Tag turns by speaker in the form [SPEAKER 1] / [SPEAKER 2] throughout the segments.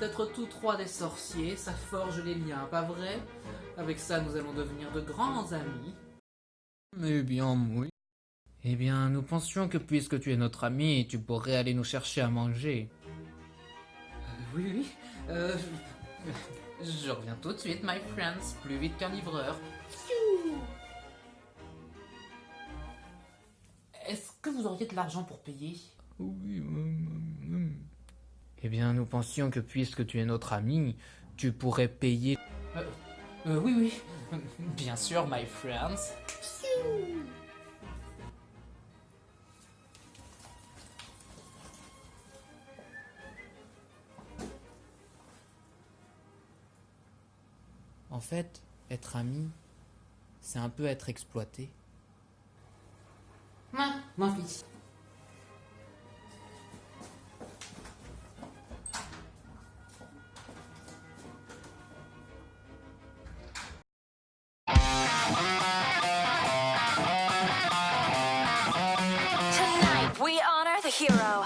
[SPEAKER 1] d'être tous trois des sorciers, ça forge les liens, pas vrai? Avec ça, nous allons devenir de grands amis.
[SPEAKER 2] Eh bien, oui. Eh bien, nous pensions que puisque tu es notre ami, tu pourrais aller nous chercher à manger.
[SPEAKER 1] Oui, oui. Je reviens tout de suite, my friends, plus vite qu'un livreur. Est-ce que vous auriez de l'argent pour payer?
[SPEAKER 2] Oui. Eh bien, nous pensions que puisque tu es notre ami, tu pourrais payer.
[SPEAKER 1] Oui, oui. Bien sûr, my friends.
[SPEAKER 2] En fait, être ami, c'est un peu être exploité.
[SPEAKER 1] Mon fils.
[SPEAKER 3] Tonight, we honor the hero.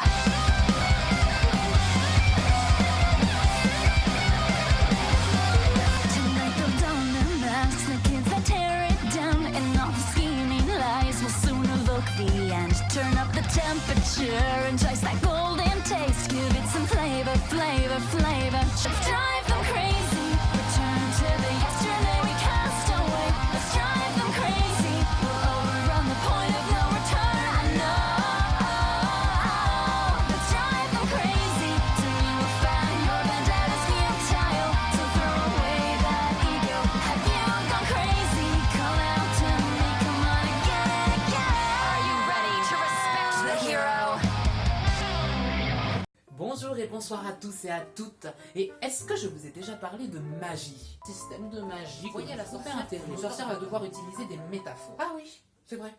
[SPEAKER 3] Tonight, they'll don their masks, the kids that tear it down, and all the scheming lies will sooner look the end. Turn up the temperature, entice that golden taste, give it some flavor, flavor, flavor. Let's drive them crazy. Return to the yesterday we cast away. Let's drive them crazy. We'll overrun the point of no return. I know. Let's drive them crazy till you will find your vendettas futile. So throw away that ego. Have you gone crazy? Call out to me. Come on again, again. Are you ready to respect the hero?
[SPEAKER 1] Bonjour et bonsoir à tous et à toutes. Et est-ce que je vous ai déjà parlé de magie? Système de magie. Vous voyez, la sorcière intérieure. Une sorcière va devoir utiliser des métaphores. Ah oui, c'est vrai.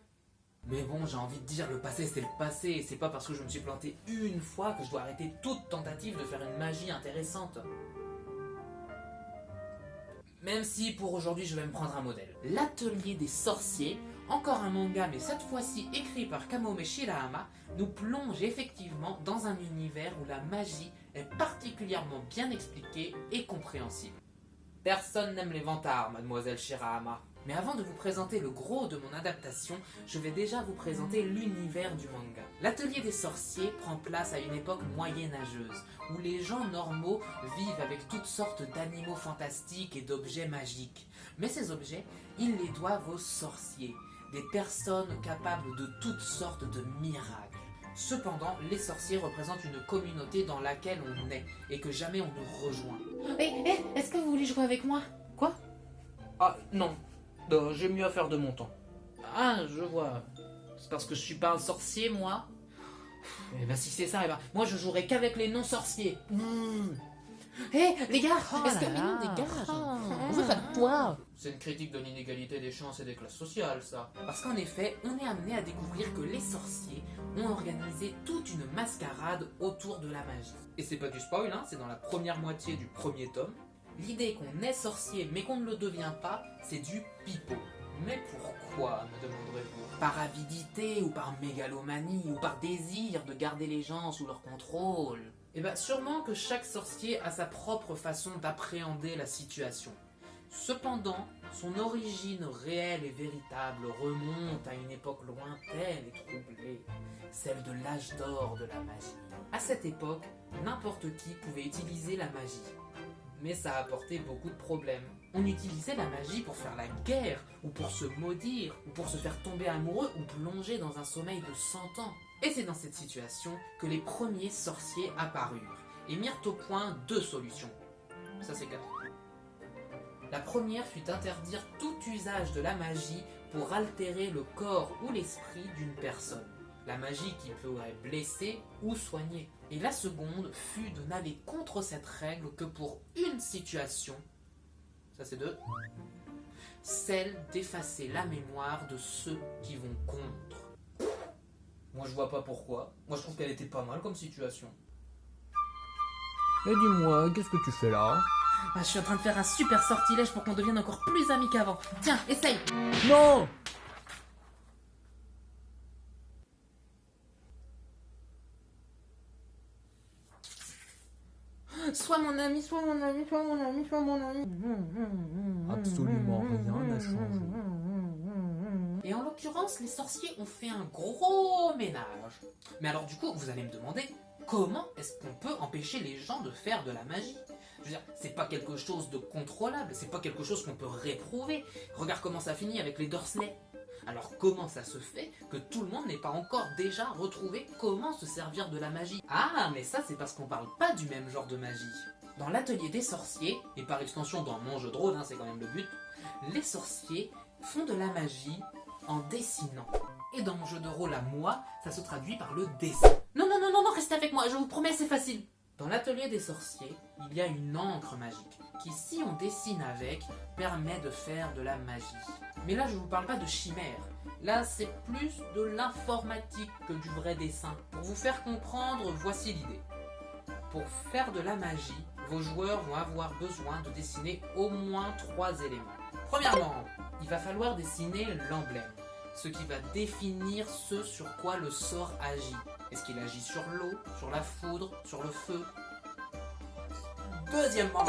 [SPEAKER 1] Mais bon, j'ai envie de dire, le passé c'est le passé. Et c'est pas parce que je me suis planté une fois que je dois arrêter toute tentative de faire une magie intéressante. Même si pour aujourd'hui je vais me prendre un modèle. L'atelier des sorciers, encore un manga mais cette fois-ci écrit par Kamome Shirahama, nous plonge effectivement dans un univers où la magie est particulièrement bien expliquée et compréhensible. Personne n'aime les vantards, mademoiselle Shirahama. Mais avant de vous présenter le gros de mon adaptation, je vais déjà vous présenter l'univers du manga. L'atelier des sorciers prend place à une époque moyenâgeuse, où les gens normaux vivent avec toutes sortes d'animaux fantastiques et d'objets magiques. Mais ces objets, ils les doivent aux sorciers, des personnes capables de toutes sortes de miracles. Cependant, les sorciers représentent une communauté dans laquelle on est et que jamais on ne rejoint. Est-ce que vous voulez jouer avec moi? Quoi? Ah non, j'ai mieux à faire de mon temps. Ah, je vois. C'est parce que je suis pas un sorcier, moi? Eh ben si c'est ça, eh ben, moi je jouerai qu'avec les non-sorciers. Hé, les gars, est-ce que nous dégage? On veut faire quoi? C'est une critique de l'inégalité des chances et des classes sociales, ça. Parce qu'en effet, on est amené à découvrir que les sorciers ont organisé toute une mascarade autour de la magie. Et c'est pas du spoil, hein, c'est dans la première moitié du premier tome. L'idée qu'on est sorcier mais qu'on ne le devient pas, c'est du pipeau. Mais pourquoi, me demanderez-vous? Par avidité ou par mégalomanie ou par désir de garder les gens sous leur contrôle? Eh bien, sûrement que chaque sorcier a sa propre façon d'appréhender la situation. Cependant, son origine réelle et véritable remonte à une époque lointaine et troublée, celle de l'âge d'or de la magie. À cette époque, n'importe qui pouvait utiliser la magie. Mais ça apportait beaucoup de problèmes. On utilisait la magie pour faire la guerre, ou pour se maudire, ou pour se faire tomber amoureux, ou plonger dans un sommeil de 100 ans. Et c'est dans cette situation que les premiers sorciers apparurent, et mirent au point deux solutions. Ça c'est cadeau. La première fut d'interdire tout usage de la magie pour altérer le corps ou l'esprit d'une personne. La magie qui pourrait blesser ou soigner. Et la seconde fut de n'aller contre cette règle que pour une situation. Ça c'est deux. Celle d'effacer la mémoire de ceux qui vont contre. Moi je vois pas pourquoi. Moi je trouve qu'elle était pas mal comme situation.
[SPEAKER 2] Et dis-moi, qu'est-ce que tu fais là?
[SPEAKER 1] Ah, je suis en train de faire un super sortilège pour qu'on devienne encore plus amis qu'avant. Tiens, essaye.
[SPEAKER 2] Non!
[SPEAKER 1] Sois mon ami, sois mon ami, sois mon ami, sois mon ami.
[SPEAKER 2] Absolument rien n'a changé.
[SPEAKER 1] Et en l'occurrence, les sorciers ont fait un gros ménage. Mais alors du coup, vous allez me demander, comment est-ce qu'on peut empêcher les gens de faire de la magie? Je veux dire, c'est pas quelque chose de contrôlable, c'est pas quelque chose qu'on peut réprouver. Regarde comment ça finit avec les Dursley. Alors comment ça se fait que tout le monde n'ait pas encore déjà retrouvé comment se servir de la magie? Ah, mais ça c'est parce qu'on parle pas du même genre de magie. Dans l'atelier des sorciers, et par extension dans mon jeu de rôle, c'est quand même le but, les sorciers font de la magie en dessinant. Et dans mon jeu de rôle à moi, ça se traduit par le dessin. Non, non, non, non, non, restez avec moi, je vous promets, c'est facile. Dans l'atelier des sorciers, il y a une encre magique qui, si on dessine avec, permet de faire de la magie. Mais là, je ne vous parle pas de chimère. Là, c'est plus de l'informatique que du vrai dessin. Pour vous faire comprendre, voici l'idée. Pour faire de la magie, vos joueurs vont avoir besoin de dessiner au moins 3 éléments. Premièrement, il va falloir dessiner l'emblème, ce qui va définir ce sur quoi le sort agit. Est-ce qu'il agit sur l'eau, sur la foudre, sur le feu? Deuxièmement,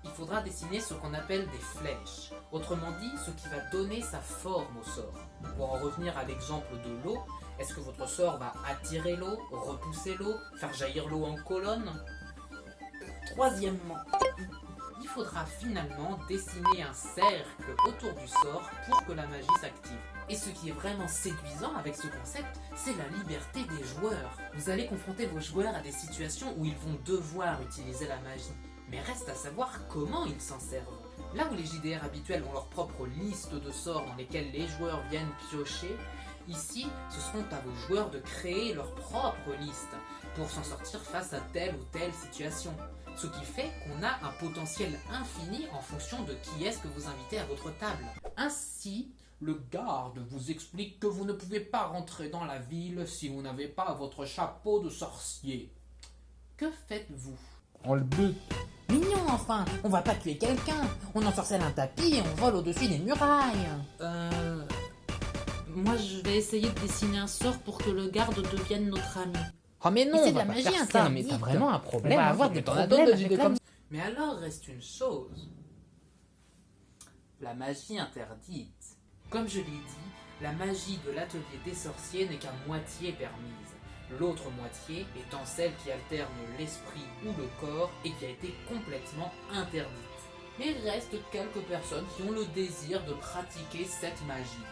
[SPEAKER 1] il faudra dessiner ce qu'on appelle des flèches, autrement dit ce qui va donner sa forme au sort. Pour en revenir à l'exemple de l'eau, est-ce que votre sort va attirer l'eau, repousser l'eau, faire jaillir l'eau en colonne? Troisièmement, il faudra finalement dessiner un cercle autour du sort pour que la magie s'active. Et ce qui est vraiment séduisant avec ce concept, c'est la liberté des joueurs. Vous allez confronter vos joueurs à des situations où ils vont devoir utiliser la magie, mais reste à savoir comment ils s'en servent. Là où les JDR habituels ont leur propre liste de sorts dans lesquels les joueurs viennent piocher, ici, ce seront à vos joueurs de créer leur propre liste pour s'en sortir face à telle ou telle situation. Ce qui fait qu'on a un potentiel infini en fonction de qui est-ce que vous invitez à votre table. Ainsi, le garde vous explique que vous ne pouvez pas rentrer dans la ville si vous n'avez pas votre chapeau de sorcier. Que faites-vous?
[SPEAKER 2] On le bute.
[SPEAKER 4] Mignon enfin, on va pas tuer quelqu'un, on ensorcelle un tapis et on vole au-dessus des murailles.
[SPEAKER 5] Moi je vais essayer de dessiner un sort pour que le garde devienne notre ami.
[SPEAKER 4] Oh mais non,
[SPEAKER 5] Mais c'est
[SPEAKER 4] on
[SPEAKER 5] de
[SPEAKER 4] va
[SPEAKER 5] la
[SPEAKER 4] pas
[SPEAKER 5] magie
[SPEAKER 4] faire ça, mais
[SPEAKER 5] interdite.
[SPEAKER 4] t'as vraiment un problème.
[SPEAKER 2] On va
[SPEAKER 4] hein,
[SPEAKER 2] avoir
[SPEAKER 4] mais
[SPEAKER 2] des
[SPEAKER 4] t'en as
[SPEAKER 2] problèmes
[SPEAKER 4] d'autres
[SPEAKER 2] avec
[SPEAKER 4] idées
[SPEAKER 2] la
[SPEAKER 4] comme ça.
[SPEAKER 1] Mais alors reste une chose. La magie interdite. Comme je l'ai dit, la magie de l'atelier des sorciers n'est qu'à moitié permise. L'autre moitié étant celle qui alterne l'esprit ou le corps et qui a été complètement interdite. Mais il reste quelques personnes qui ont le désir de pratiquer cette magie.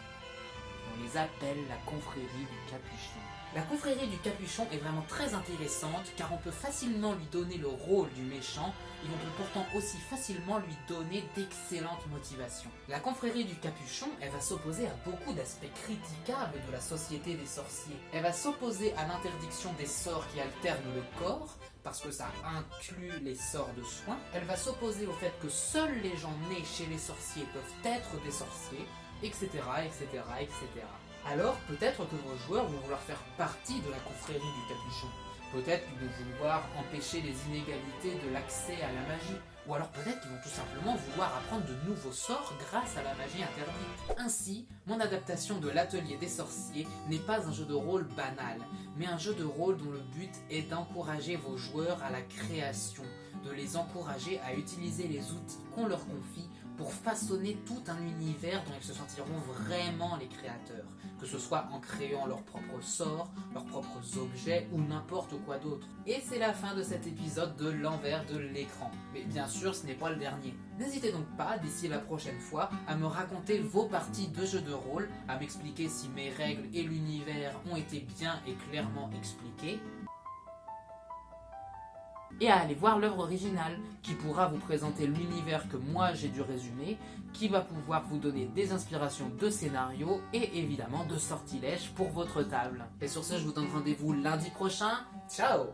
[SPEAKER 1] On les appelle la confrérie du capuchon. La confrérie du capuchon est vraiment très intéressante car on peut facilement lui donner le rôle du méchant et on peut pourtant aussi facilement lui donner d'excellentes motivations. La confrérie du capuchon, elle va s'opposer à beaucoup d'aspects critiquables de la société des sorciers. Elle va s'opposer à l'interdiction des sorts qui alternent le corps, parce que ça inclut les sorts de soins. Elle va s'opposer au fait que seuls les gens nés chez les sorciers peuvent être des sorciers, etc., etc., etc. Alors, peut-être que vos joueurs vont vouloir faire partie de la confrérie du capuchon. Peut-être qu'ils vont vouloir empêcher les inégalités de l'accès à la magie. Ou alors peut-être qu'ils vont tout simplement vouloir apprendre de nouveaux sorts grâce à la magie interdite. Ainsi, mon adaptation de l'atelier des sorciers n'est pas un jeu de rôle banal, mais un jeu de rôle dont le but est d'encourager vos joueurs à la création, de les encourager à utiliser les outils qu'on leur confie pour façonner tout un univers dont ils se sentiront vraiment les créateurs, que ce soit en créant leurs propres sorts, leurs propres objets ou n'importe quoi d'autre. Et c'est la fin de cet épisode de l'envers de l'écran. Mais bien sûr, ce n'est pas le dernier. N'hésitez donc pas, d'ici la prochaine fois, à me raconter vos parties de jeux de rôle, à m'expliquer si mes règles et l'univers ont été bien et clairement expliqués, et à aller voir l'œuvre originale, qui pourra vous présenter l'univers que moi j'ai dû résumer, qui va pouvoir vous donner des inspirations de scénarios et évidemment de sortilèges pour votre table. Et sur ce, je vous donne rendez-vous lundi prochain. Ciao!